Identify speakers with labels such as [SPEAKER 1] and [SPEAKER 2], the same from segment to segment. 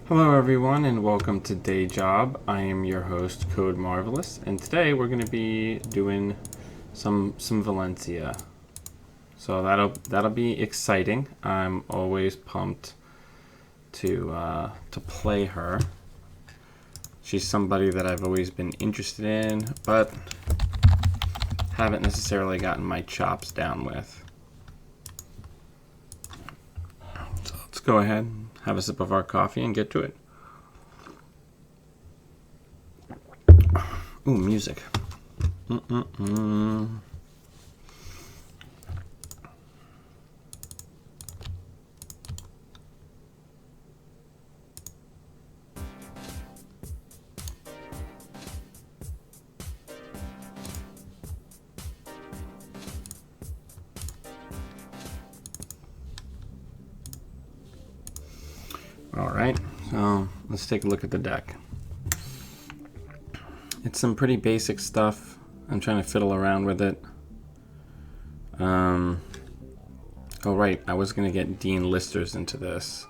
[SPEAKER 1] Hello everyone and welcome to Day Job. I am your host Code Marvelous, and today we're going to be doing some Valencia. So that'll be exciting. I'm always pumped to play her. She's somebody that I've always been interested in, but haven't necessarily gotten my chops down with. So let's go ahead, have a sip of our coffee, and get to it. Ooh, music. Alright, so let's take a look at the deck. It's some pretty basic stuff. I'm trying to fiddle around with it. Oh right, I was going to get Dean Listers into this.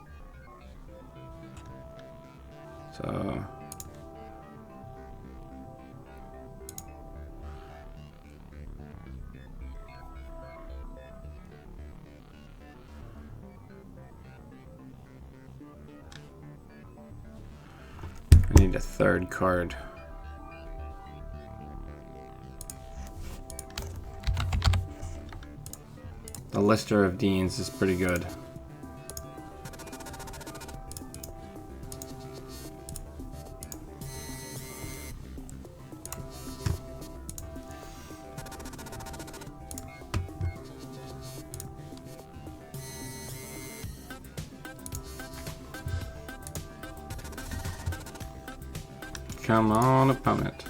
[SPEAKER 1] So I need a third card. The Lister of Deans is pretty good. Come on, opponent.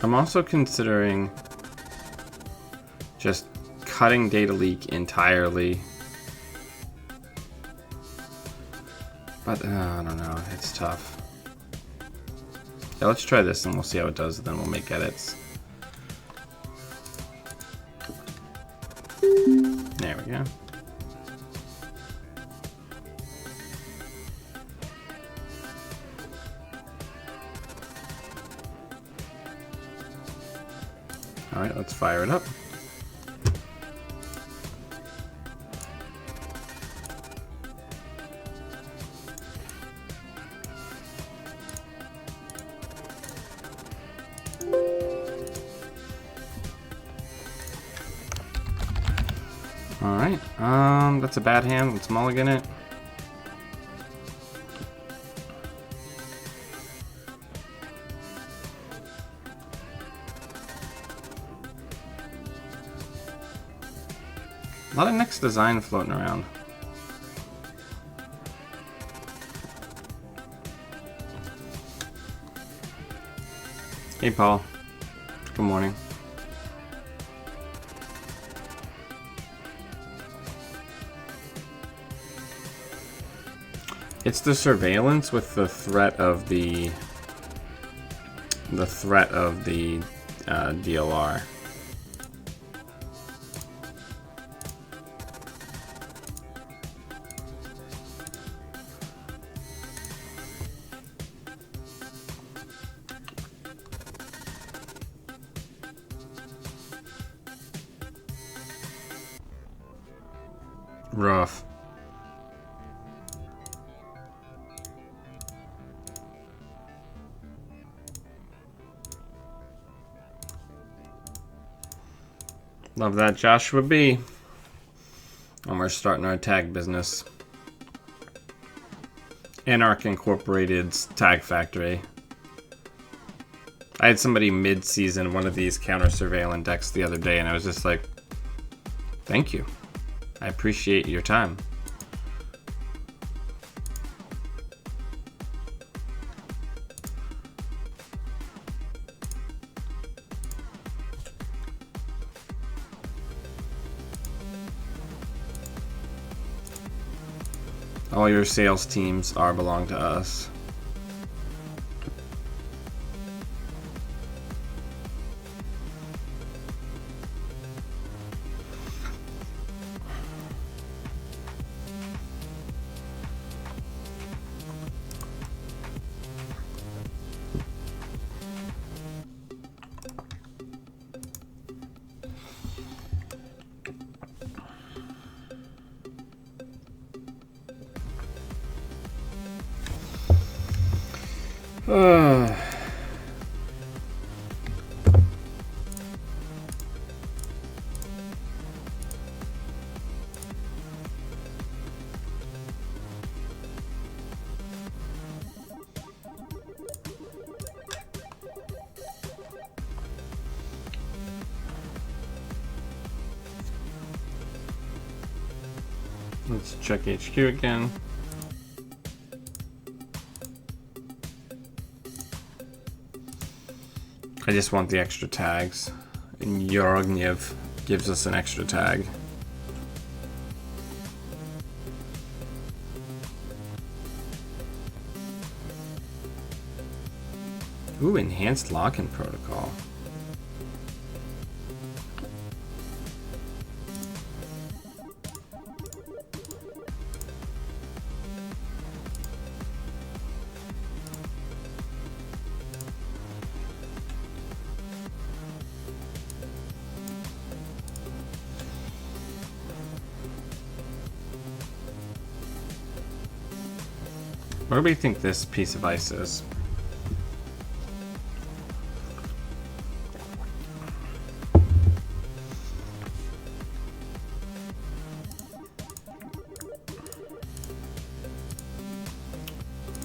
[SPEAKER 1] I'm also considering just cutting data leak entirely. But I don't know, it's tough. Yeah, let's try this and we'll see how it does, then we'll make edits. There we go. All right, let's fire it up. All right, that's a bad hand. Let's mulligan it. A lot of next design floating around. Hey, Paul. Good morning. It's the surveillance with the threat of the DLR. Rough. Love that, Joshua B. And we're starting our tag business. Anarch Incorporated's Tag Factory. I had somebody mid-season one of these counter-surveillance decks the other day, and I was just like, thank you. I appreciate your time. All your sales teams belong to us. Let's check HQ again. I just want the extra tags. And Yorognev gives us an extra tag. Ooh, enhanced lock-in protocol. Where do we think this piece of ice is?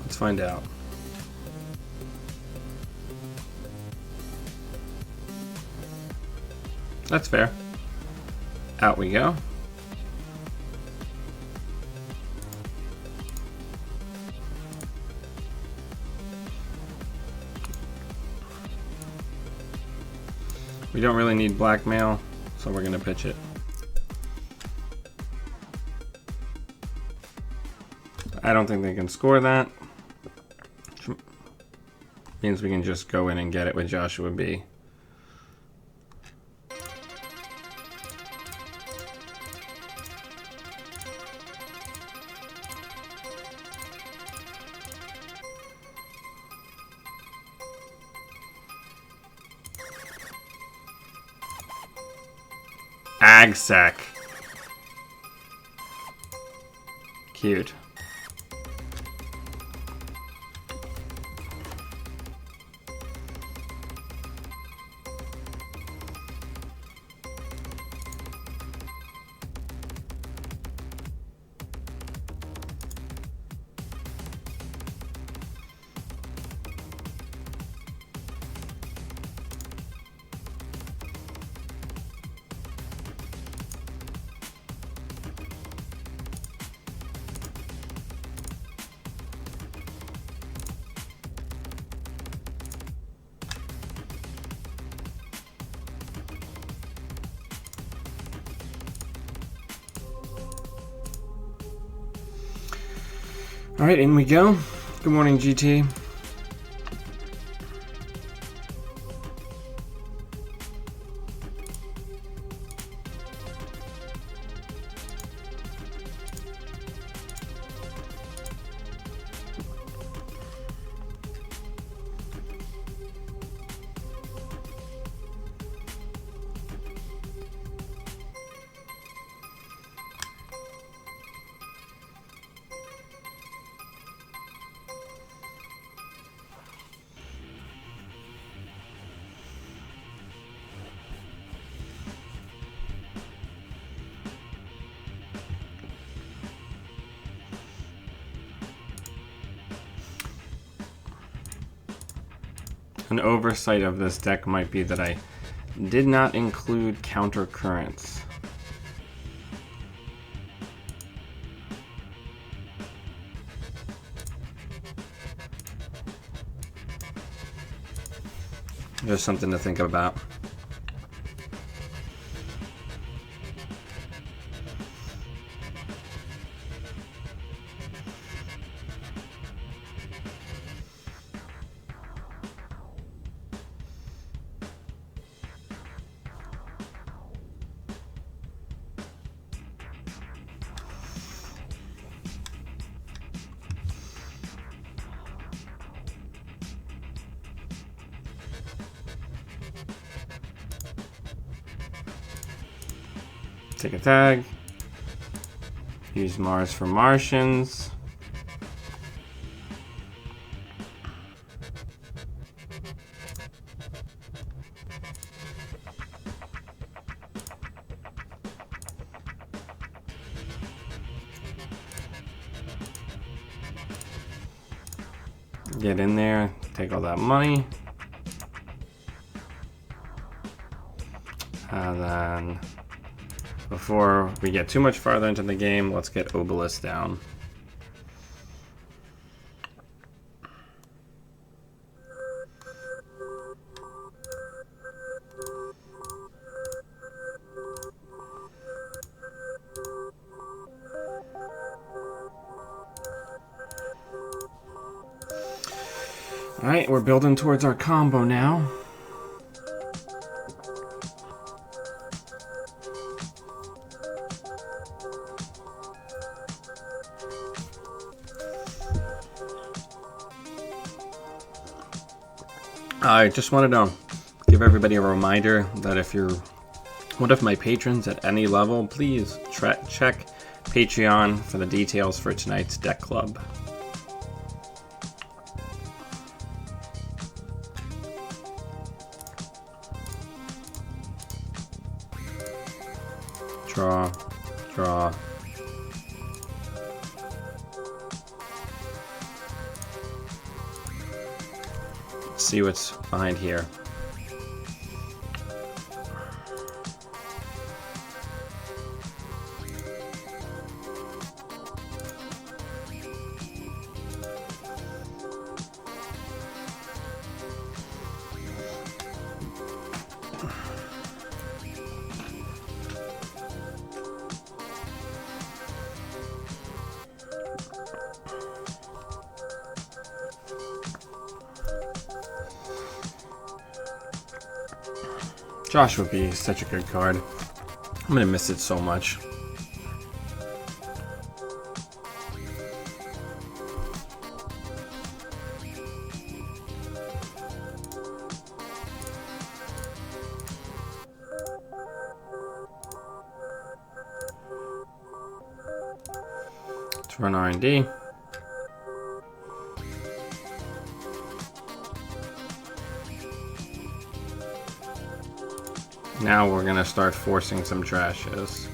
[SPEAKER 1] Let's find out. That's fair. Out we go. We don't really need blackmail, so we're gonna pitch it. I don't think they can score that. Means we can just go in and get it with Joshua B. Agsec. Cute. All right, in we go. Good morning, GT. An oversight of this deck might be that I did not include counter currents. Just something to think about. Take a tag. Use Mars for Martians. get in there, take all that money. And then, before we get too much farther into the game, let's get Obelisk down. Alright, we're building towards our combo now. I just wanted to give everybody a reminder that if you're one of my patrons at any level, please check Patreon for the details for tonight's deck club. Draw, draw. Let's see what's behind here. Josh would be such a good card. I'm gonna miss it so much. Let's run R&D. Now we're gonna start forcing some trashes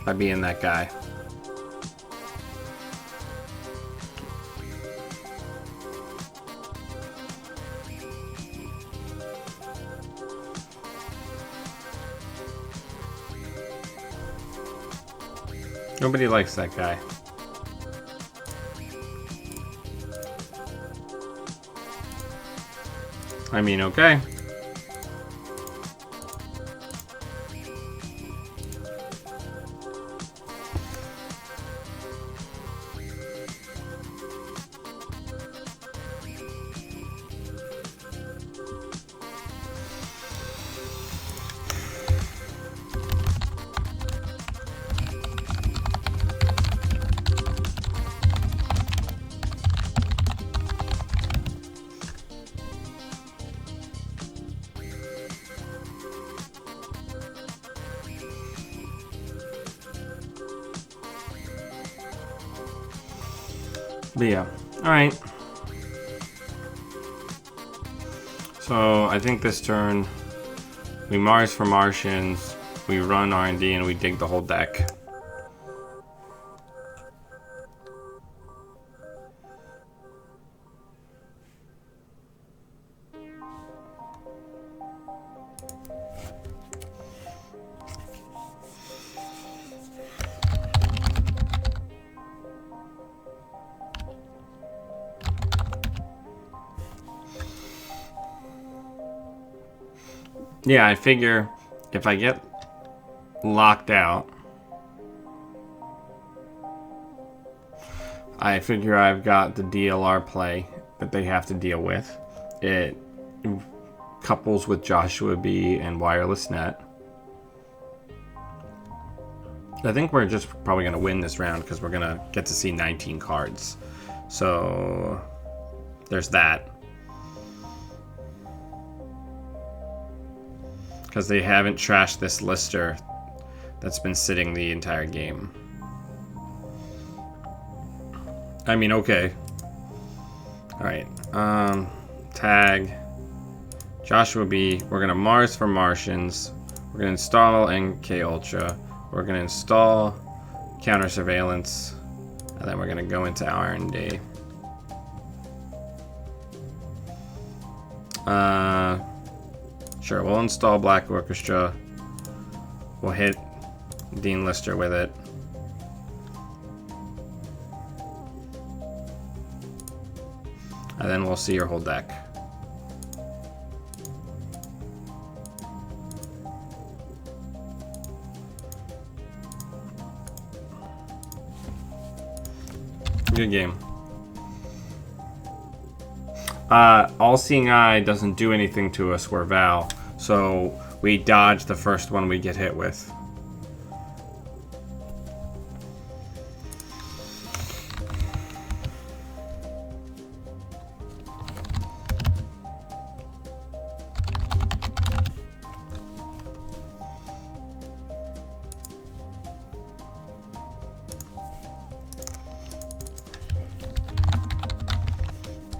[SPEAKER 1] by being that guy. Nobody likes that guy. I mean, okay. But yeah, alright. So I think this turn we Mars for Martians, we run R&D, and we dig the whole deck. Yeah, I figure if I get locked out, I figure I've got the DLR play that they have to deal with. It couples with Joshua B and Wireless Net. I think we're just probably going to win this round because we're going to get to see 19 cards. So there's that. Because they haven't trashed this lister that's been sitting the entire game. I mean, okay. Alright. Tag. Joshua B. We're going to Mars for Martians. We're going to install NK Ultra. We're going to install Counter Surveillance. And then we're gonna go into R&D. Sure, we'll install Black Orchestra. We'll hit Dean Lister with it. And then we'll see your whole deck. Good game. All-Seeing Eye doesn't do anything to us, we're Val. So we dodge the first one we get hit with.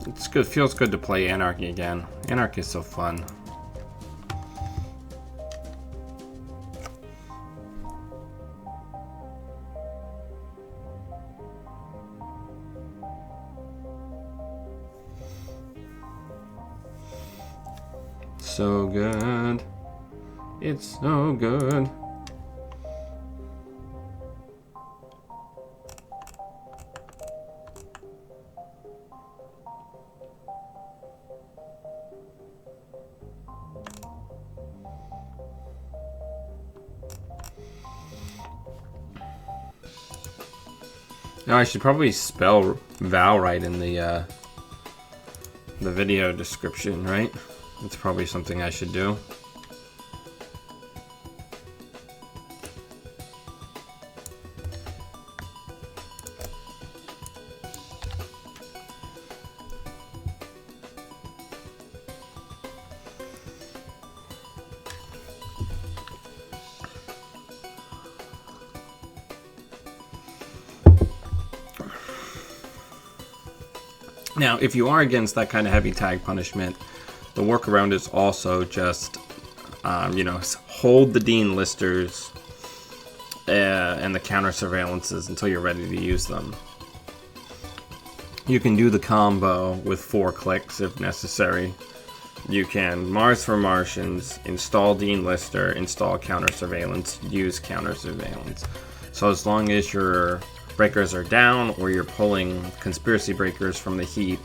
[SPEAKER 1] It's good. Feels good to play Anarchy again. Anarchy is so fun. So good. It's so good. Now I should probably spell Val right in the video description, right? That's probably something I should do. Now, if you are against that kind of heavy tag punishment, the workaround is also just, hold the Dean Listers and the counter surveillances until you're ready to use them. You can do the combo with 4 clicks if necessary. You can Mars for Martians, install Dean Lister, install counter surveillance, use counter surveillance. So as long as your breakers are down or you're pulling conspiracy breakers from the heap,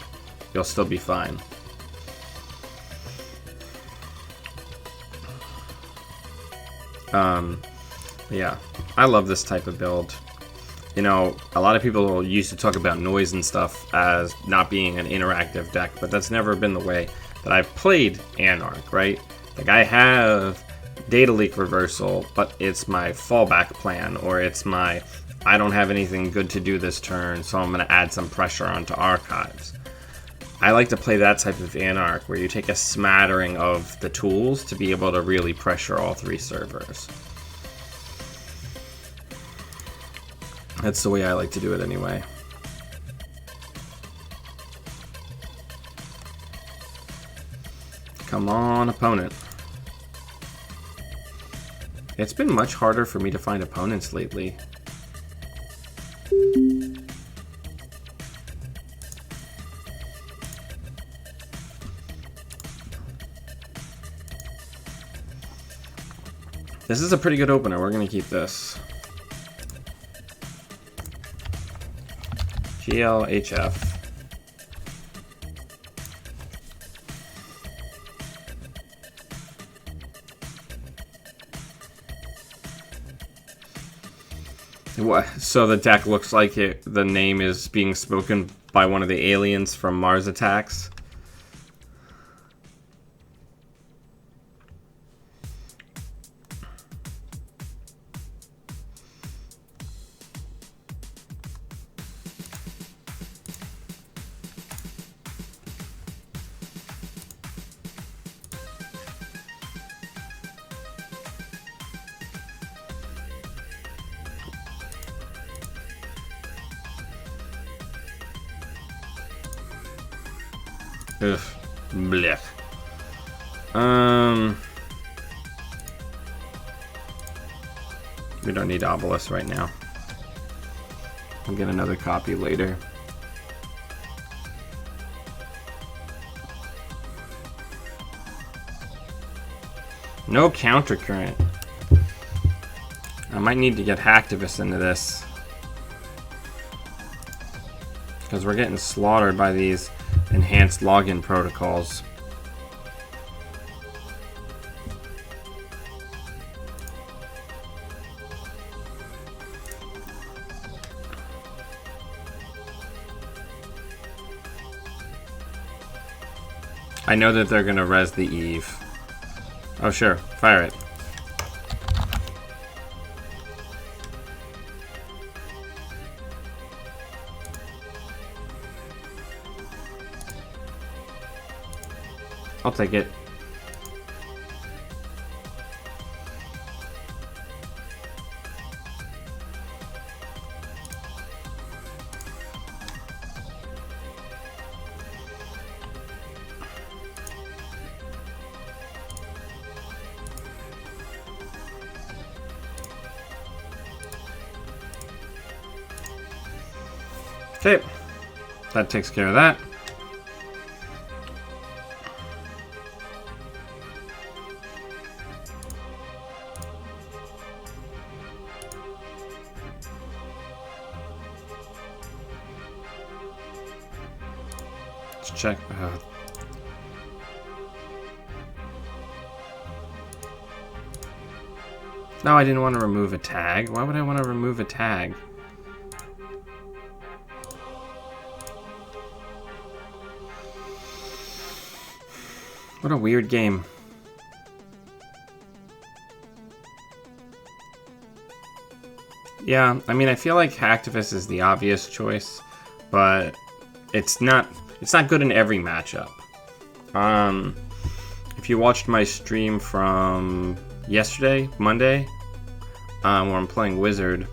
[SPEAKER 1] you'll still be fine. Yeah, I love this type of build. You know, a lot of people used to talk about noise and stuff as not being an interactive deck, but that's never been the way that I've played Anarch, right? Like, I have data leak reversal, but it's my fallback plan, or it's my I don't have anything good to do this turn, so I'm going to add some pressure onto archives. I like to play that type of Anarch, where you take a smattering of the tools to be able to really pressure all 3 servers. That's the way I like to do it anyway. Come on, opponent. It's been much harder for me to find opponents lately. This is a pretty good opener. We're going to keep this. GLHF. So the deck looks like the name is being spoken by one of the aliens from Mars Attacks. Ugh. Blech. We don't need Obelisk right now. I'll get another copy later. No counter current. I might need to get Hacktivist into this, because we're getting slaughtered by these enhanced login protocols. I know that they're gonna res the Eve. Oh sure, fire it. I'll take it. Okay, that takes care of that. Let's check. No, I didn't want to remove a tag. Why would I want to remove a tag? What a weird game. Yeah, I mean, I feel like Hacktivist is the obvious choice, but it's not good in every matchup. If you watched my stream from yesterday, Monday, where I'm playing Wizard,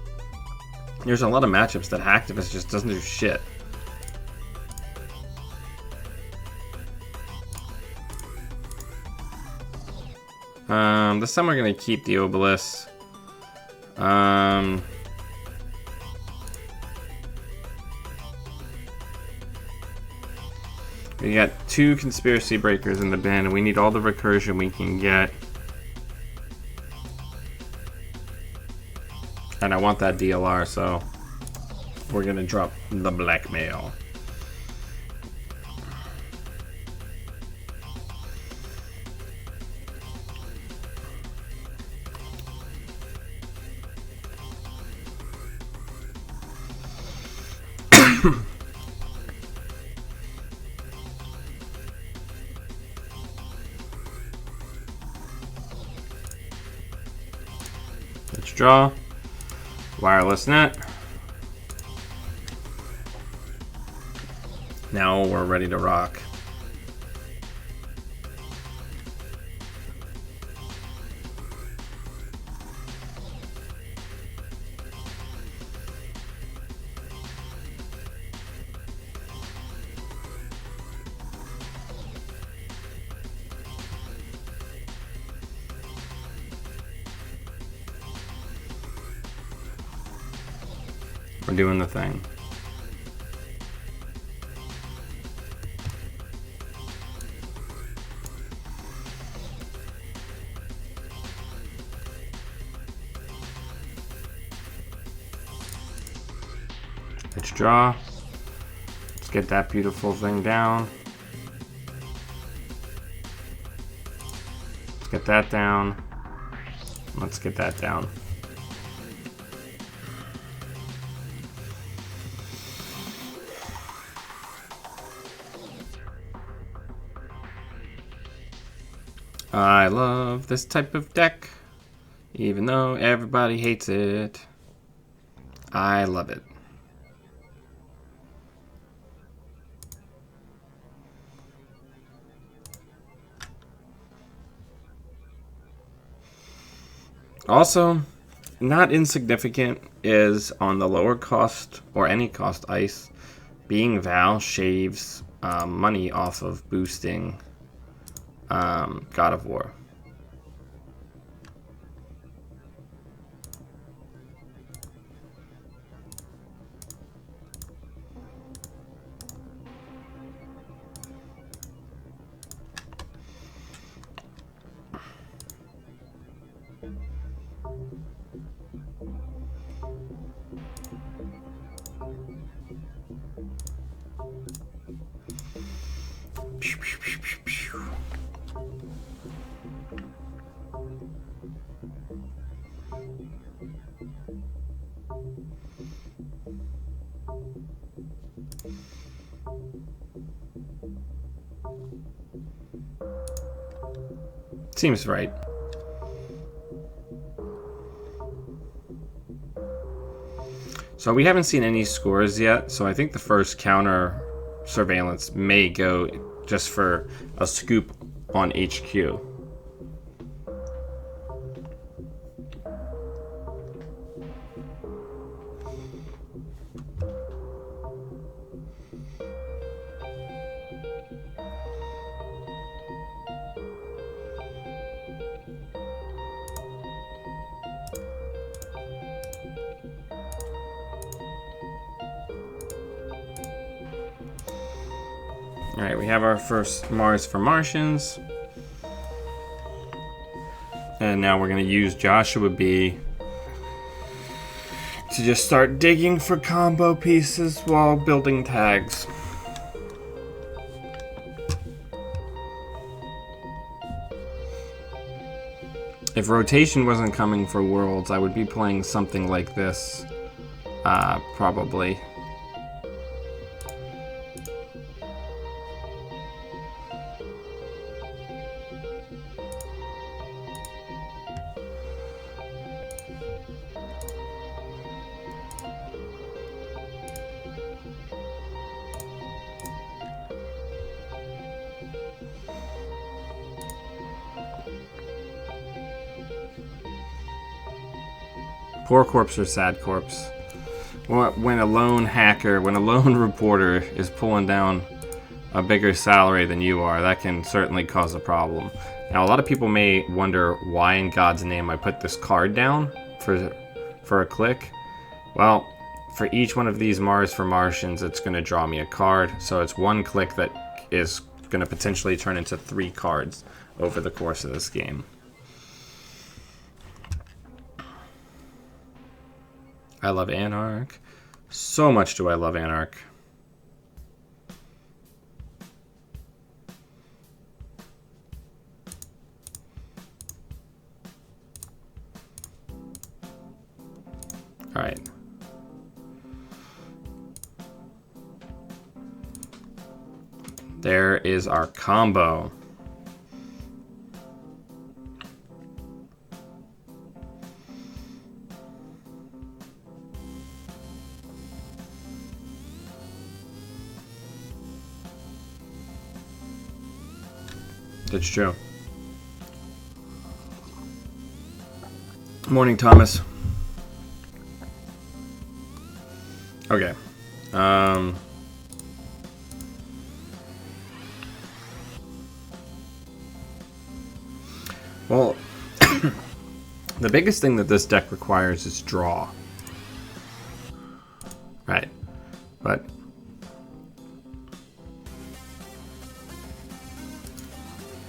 [SPEAKER 1] there's a lot of matchups that Hacktivist just doesn't do shit. This time we're gonna keep the Obelisk. We got 2 Conspiracy Breakers in the bin, and we need all the recursion we can get. And I want that DLR, so we're gonna drop the Blackmail. Let's draw. Wireless net. Now we're ready to rock. We're doing the thing. Let's draw. Let's get that beautiful thing down. Let's get that down. Let's get that down. I love this type of deck, even though everybody hates it. I love it. Also, not insignificant is on the lower cost or any cost ice, being Val shaves money off of boosting God of War. Seems right. So we haven't seen any scores yet, so I think the first counter surveillance may go just for a scoop on HQ. Alright, we have our first Mars for Martians. And now we're going to use Joshua B to just start digging for combo pieces while building tags. If rotation wasn't coming for Worlds, I would be playing something like this, probably. Poor corpse or sad corpse. When a lone hacker, when a lone reporter is pulling down a bigger salary than you are, that can certainly cause a problem. Now, a lot of people may wonder why in God's name I put this card down for a click. Well, for each one of these Mars for Martians, it's going to draw me a card. So it's one click that is going to potentially turn into 3 cards over the course of this game. I love Anarch. So much do I love Anarch. Alright. There is our combo. That's true. Morning, Thomas. Okay. Well, the biggest thing that this deck requires is draw. Right. But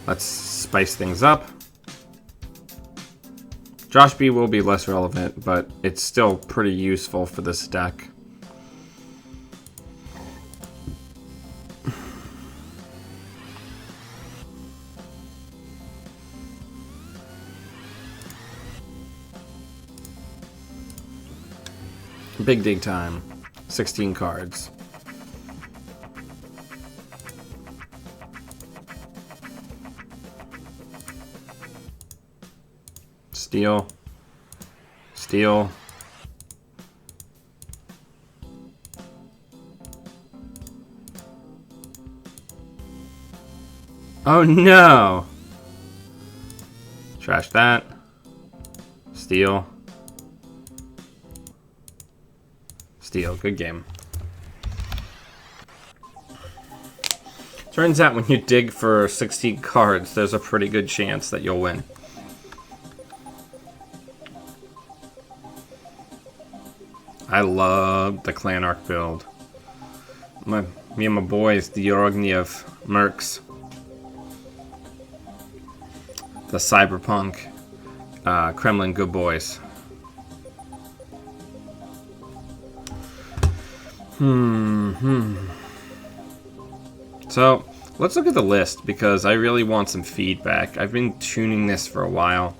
[SPEAKER 1] let's spice things up. Josh B will be less relevant, but it's still pretty useful for this deck. Big dig time. 16 cards. Steal. Steal. Oh no! Trash that. Steal. Steal. Good game. Turns out when you dig for 16 cards, there's a pretty good chance that you'll win. I love the Clan Arc build. Me and my boys, the Yorogniev Mercs. The Cyberpunk Kremlin good boys. So, let's look at the list, because I really want some feedback. I've been tuning this for a while.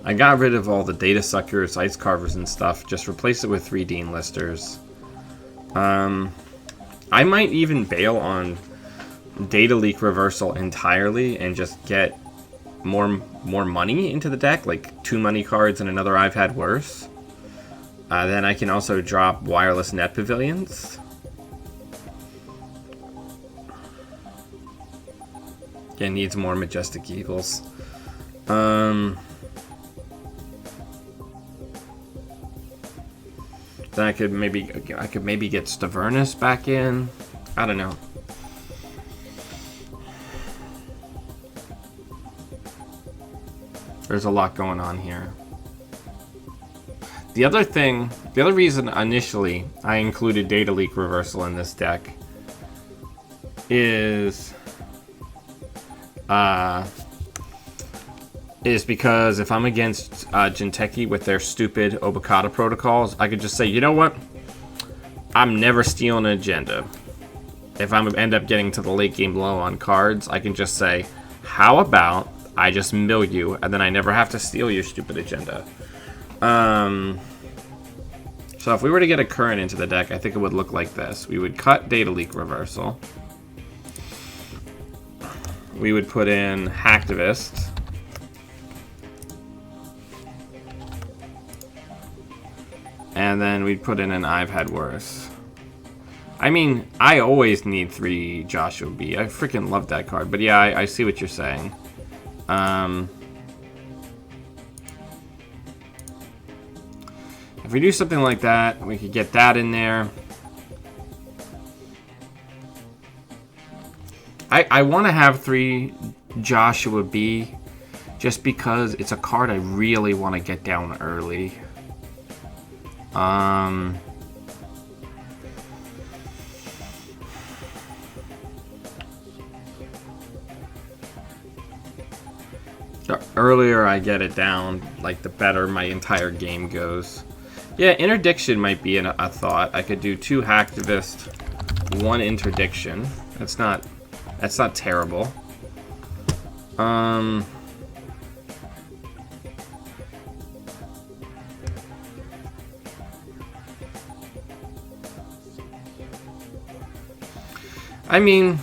[SPEAKER 1] I got rid of all the data suckers, ice carvers, and stuff. Just replace it with 3 Dean listers. I might even bail on data leak reversal entirely and just get more money into the deck, like 2 money cards and another I've had worse. Then I can also drop wireless net pavilions. It needs more majestic eagles. Then I could maybe get Stavernus back in. I don't know. There's a lot going on here. The other reason initially I included data leak reversal in this deck is because if I'm against Jinteki with their stupid Obokata protocols, I could just say, you know what? I'm never stealing an agenda. If I end up getting to the late game low on cards, I can just say, how about I just mill you, and then I never have to steal your stupid agenda. So if we were to get a current into the deck, I think it would look like this. We would cut data leak reversal. We would put in Hacktivist. And then we'd put in an I've had worse. I mean, I always need 3 Joshua B. I freaking love that card. But yeah, I see what you're saying. If we do something like that, we could get that in there. I want to have 3 Joshua B just because it's a card I really want to get down early. The earlier I get it down, like the better my entire game goes. Yeah, interdiction might be a thought. I could do 2 Hacktivist, 1 interdiction. That's not terrible. I mean,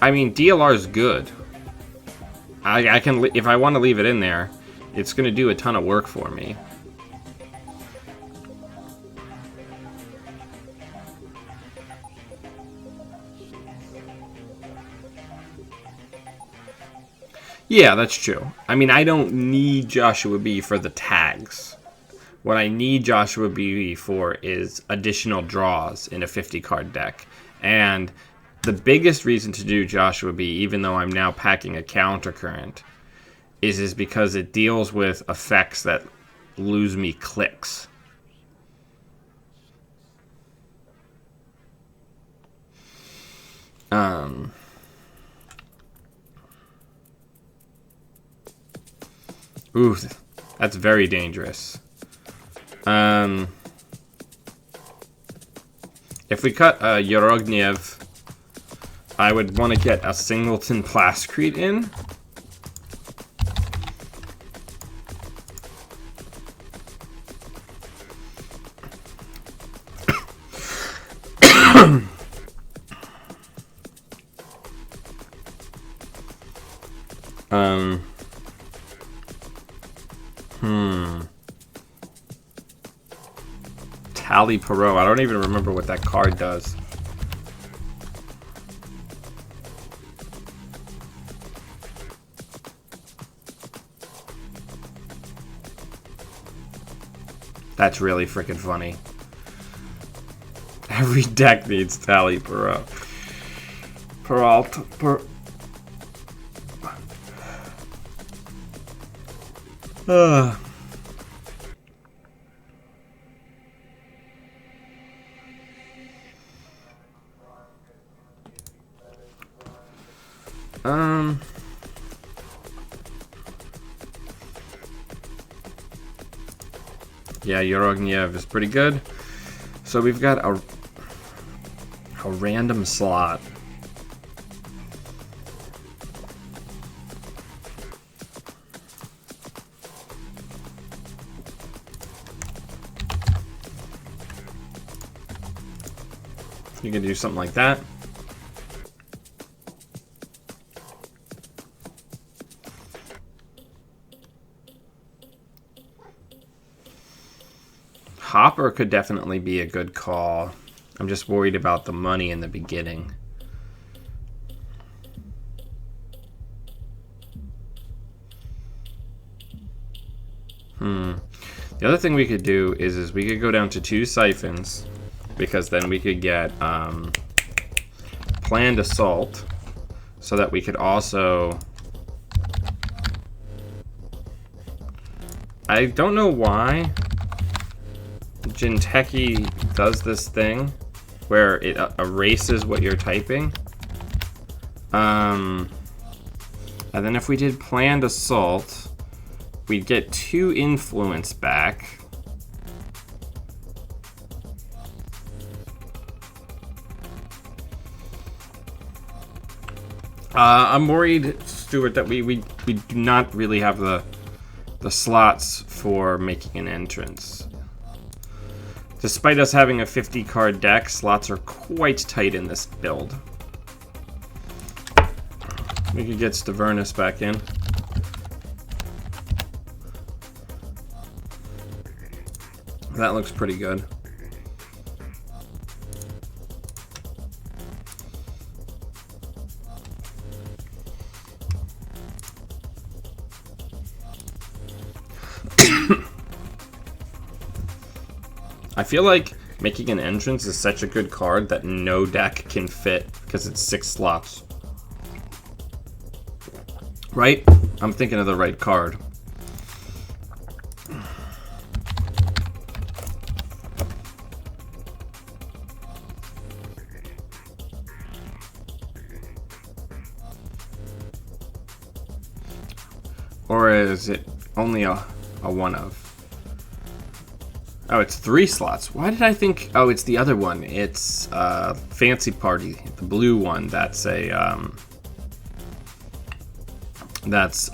[SPEAKER 1] DLR is good. I can, if I want to leave it in there, it's going to do a ton of work for me. Yeah, that's true. I mean, I don't need Joshua B for the tags. What I need Joshua B for is additional draws in a 50-card deck. And the biggest reason to do Joshua B, even though I'm now packing a countercurrent, is because it deals with effects that lose me clicks. Ooh, that's very dangerous. If we cut Yorogniev, I would want to get a Singleton Plascrete in. Tally Perot. I don't even remember what that card does. That's really freaking funny. Every deck needs Tally Perot. Yeah, Yorogniev is pretty good. So we've got a random slot. You could do something like that. Hopper could definitely be a good call. I'm just worried about the money in the beginning. The other thing we could do is we could go down to 2 siphons, because then we could get planned assault, so that we could also... I don't know why Jinteki does this thing where it erases what you're typing. And then if we did planned assault, we'd get 2 influence back. I'm worried, Stuart, that we do not really have the slots for making an entrance. Despite us having a 50 card deck, slots are quite tight in this build. We could get Stavernus back in. That looks pretty good. I feel like making an entrance is such a good card that no deck can fit because it's 6 slots. Right? I'm thinking of the right card. Or is it only a one of? Oh, it's 3 slots. Why did I think... Oh, it's the other one. It's Fancy Party, the blue one. That's a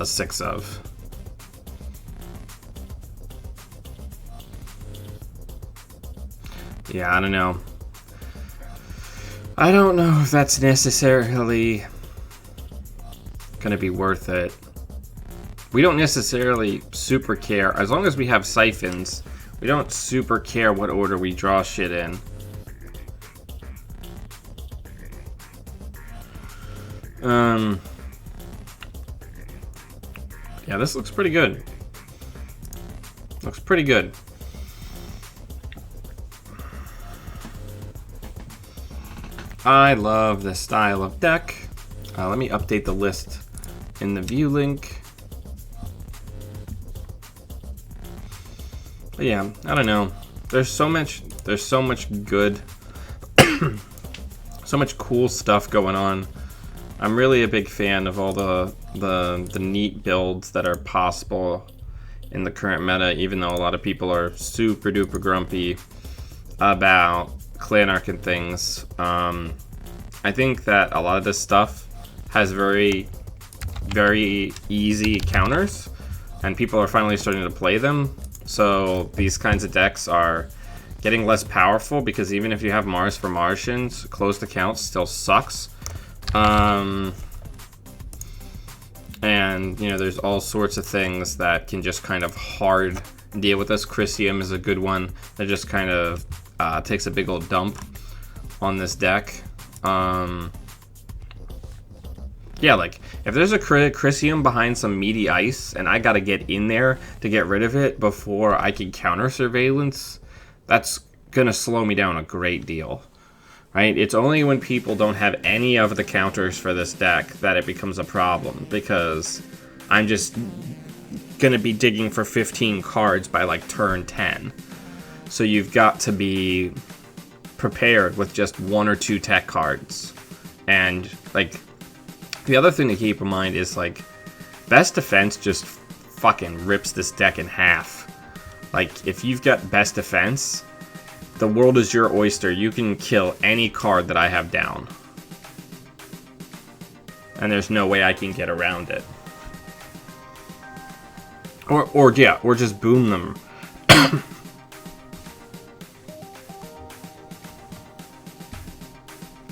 [SPEAKER 1] 6 of. Yeah, I don't know. I don't know if that's necessarily gonna be worth it. We don't necessarily super care. As long as we have siphons, we don't super care what order we draw shit in. Yeah, this looks pretty good. Looks pretty good. I love this style of deck. Let me update the list in the view link. But yeah, I don't know. There's so much good, so much cool stuff going on. I'm really a big fan of all the neat builds that are possible in the current meta, even though a lot of people are super duper grumpy about clan arc and things. I think that a lot of this stuff has very, very easy counters, and people are finally starting to play them. So these kinds of decks are getting less powerful, because even if you have Mars for Martians, closed accounts still sucks. And, you know, there's all sorts of things that can just kind of hard deal with this. Chrysium is a good one that just kind of takes a big old dump on this deck. Yeah, like, if there's a Chrysium behind some meaty ice and I gotta get in there to get rid of it before I can counter surveillance, that's gonna slow me down a great deal. Right? It's only when people don't have any of the counters for this deck that it becomes a problem, because I'm just gonna be digging for 15 cards by like turn 10. So you've got to be prepared with just 1 or 2 tech cards. And like, the other thing to keep in mind is like, best defense just fucking rips this deck in half. Like, if you've got best defense, the world is your oyster. You can kill any card that I have down. And there's no way I can get around it. Or just boom them.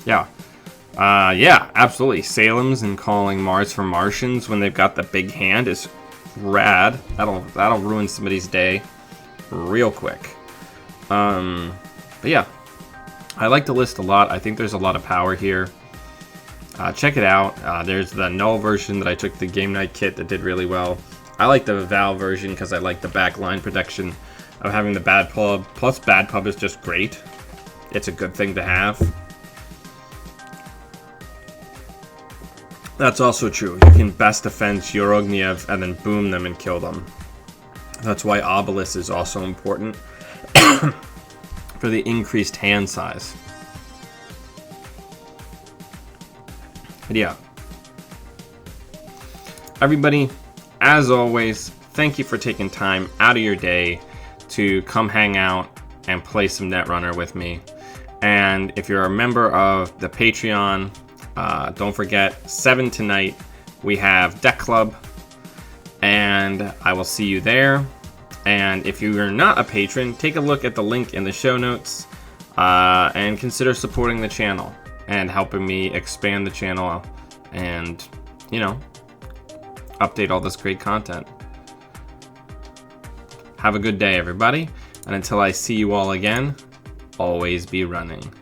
[SPEAKER 1] Yeah. Yeah, absolutely. Salem's and calling Mars for Martians when they've got the big hand is rad. That'll ruin somebody's day real quick. But yeah, I like the list a lot. I think there's a lot of power here. Check it out. There's the null version that I took the game night kit that did really well. I like the Val version because I like the backline protection of having the bad pub. Plus, bad pub is just great. It's a good thing to have. That's also true. You can best defense Yorogniev and then boom them and kill them. That's why Obelisk is also important for the increased hand size. But yeah. Everybody, as always, thank you for taking time out of your day to come hang out and play some Netrunner with me. And if you're a member of the Patreon, don't forget, 7 tonight, we have Deck Club, and I will see you there. And if you are not a patron, take a look at the link in the show notes, and consider supporting the channel and helping me expand the channel and, you know, update all this great content. Have a good day, everybody, and until I see you all again, always be running.